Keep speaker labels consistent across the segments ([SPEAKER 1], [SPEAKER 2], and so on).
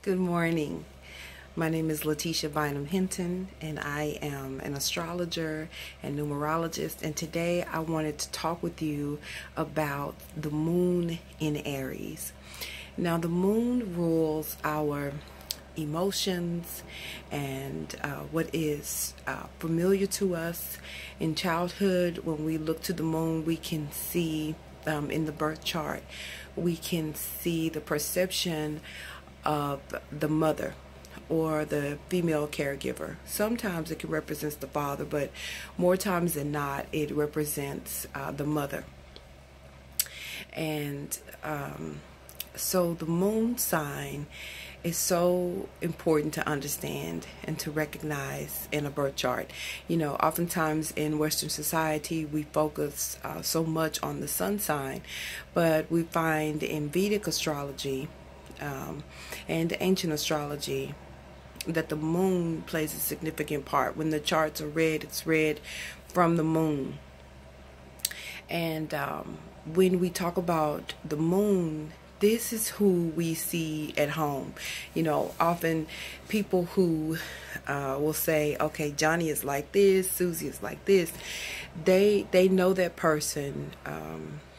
[SPEAKER 1] Good morning. My name is Lateesha Bynum Hinton, and I am an astrologer and numerologist. And today I wanted to talk with you about the moon in Aries. Now, the moon rules our emotions and what is familiar to us in childhood. When we look to the moon, we can see in the birth chart, we can see the perception of the mother or the female caregiver. Sometimes it can represent the father, but more times than not, it represents the mother. And so the moon sign is so important to understand and to recognize in a birth chart. You know, oftentimes in Western society, we focus so much on the sun sign, but we find in Vedic astrology and ancient astrology that the moon plays a significant part. When the charts are read, it's read from the moon. And when we talk about the moon, this is who we see at home. You know, often people who will say, okay, Johnny is like this, Susie is like this, they know that person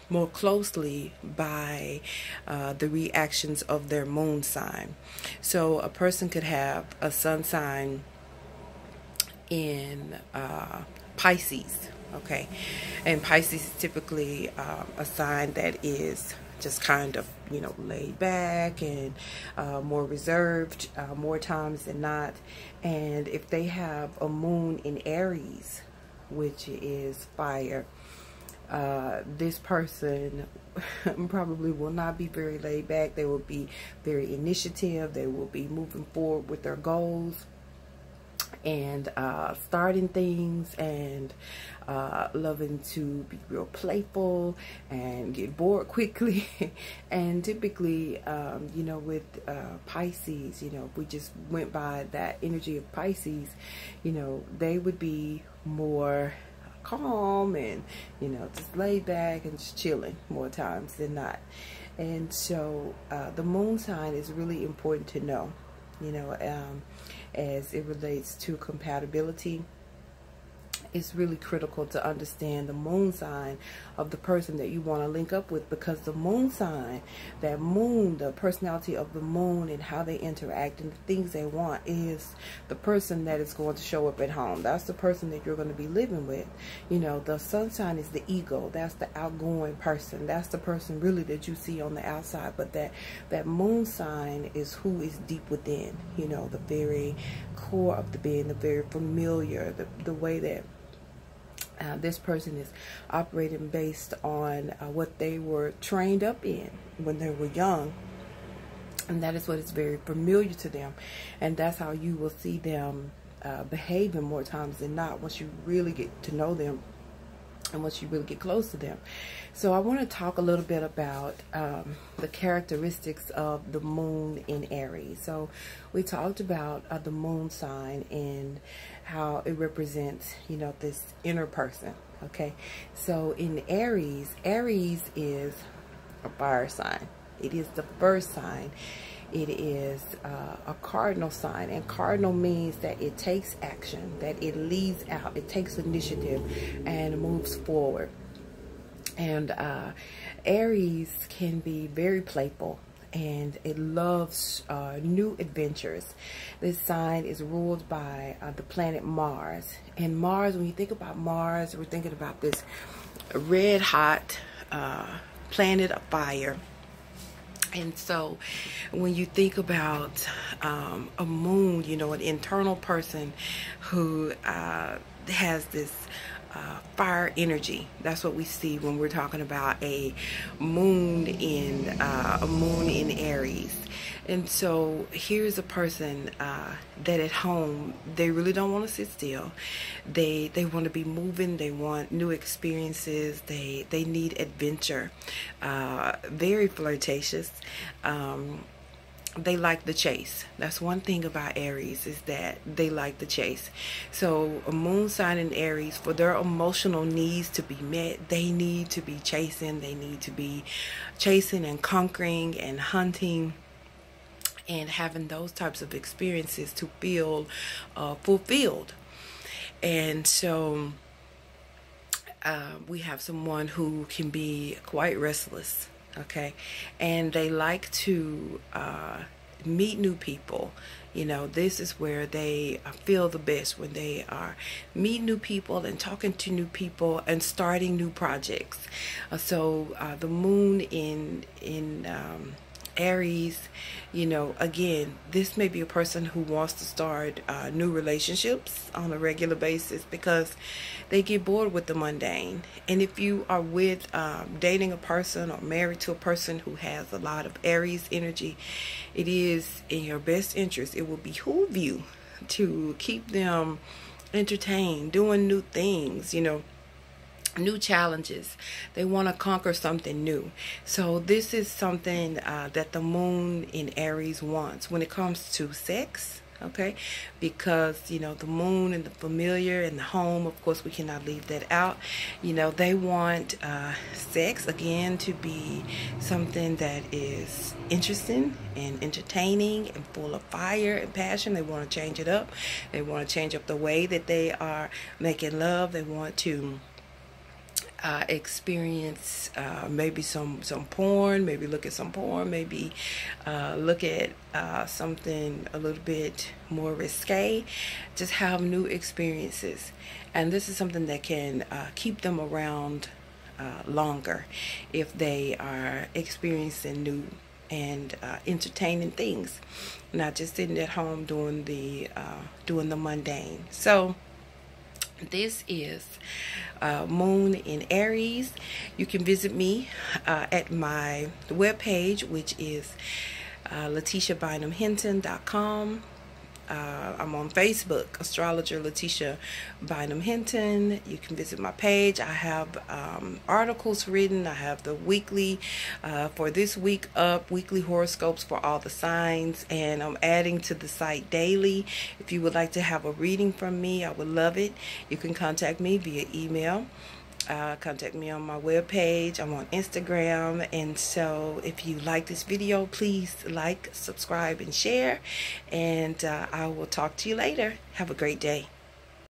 [SPEAKER 1] more closely by the reactions of their moon sign. So a person could have a sun sign in Pisces, okay? And Pisces is typically a sign that is just kind of, you know, laid back and more reserved more times than not. And if they have a moon in Aries, which is fire, this person probably will not be very laid back. They will be very initiative. They will be moving forward with their goals and starting things and loving to be real playful and get bored quickly. And typically, you know, with Pisces, you know, if we just went by that energy of Pisces, you know, they would be more calm and, you know, just laid back and just chilling more times than not. And so the moon sign is really important to know, you know, as it relates to compatibility. It's really critical to understand the moon sign of the person that you want to link up with, because the moon sign, that moon, the personality of the moon and how they interact and the things they want, is the person that is going to show up at home. That's the person that you're going to be living with. You know, the sun sign is the ego. That's the outgoing person. That's the person really that you see on the outside. But that moon sign is who is deep within, you know, the very core of the being, the very familiar, the way that this person is operating based on what they were trained up in when they were young. And that is what is very familiar to them. And that's how you will see them behaving more times than not once you really get to know them and once you really get close to them. So I want to talk a little bit about the characteristics of the moon in Aries. So we talked about the moon sign and how it represents, you know, this inner person, okay? So in Aries, Aries is a fire sign. It is the first sign. It is a cardinal sign, and cardinal means that it takes action, that it leads out, it takes initiative and moves forward. And Aries can be very playful, and it loves new adventures. This sign is ruled by the planet Mars. And Mars, when you think about Mars, we're thinking about this red hot planet of fire. And so when you think about a moon, you know, an internal person who has this fire energy, that's what we see when we're talking about a moon in Aries. And so here's a person that at home, they really don't want to sit still. They want to be moving. They want new experiences. They need adventure. Very flirtatious. They like the chase. That's one thing about Aries, is that they like the chase. So a moon sign in Aries, for their emotional needs to be met, they need to be chasing. They need to be chasing and conquering and hunting and having those types of experiences to feel fulfilled. And so we have someone who can be quite restless, okay, and they like to meet new people. You know, this is where they feel the best, when they are meeting new people and talking to new people and starting new projects. So the moon in Aries, you know, again, this may be a person who wants to start new relationships on a regular basis because they get bored with the mundane. And if you are with dating a person or married to a person who has a lot of Aries energy, it is in your best interest. It will behoove you to keep them entertained, doing new things, you know, new challenges. They want to conquer something new. So this is something that the moon in Aries wants when it comes to sex, okay, because, you know, the moon and the familiar and the home, of course we cannot leave that out. You know, they want sex again to be something that is interesting and entertaining and full of fire and passion. They want to change it up. They want to change up the way that they are making love. They want to experience maybe some porn, maybe look at some porn, maybe look at something a little bit more risque. Just have new experiences, and this is something that can keep them around longer if they are experiencing new and entertaining things, not just sitting at home doing the mundane. So this is moon in Aries. You can visit me at my webpage, which is LateeshaBynumHinton.com. I'm on Facebook, astrologer Lateesha Bynum Hinton. You can visit my page. I have articles written. I have the weekly for this week up, weekly horoscopes for all the signs, and I'm adding to the site daily. If you would like to have a reading from me, I would love it. You can contact me via email. Contact me on my webpage. I'm on Instagram. And so if you like this video, please like, subscribe, and share. And I will talk to you later. Have a great day.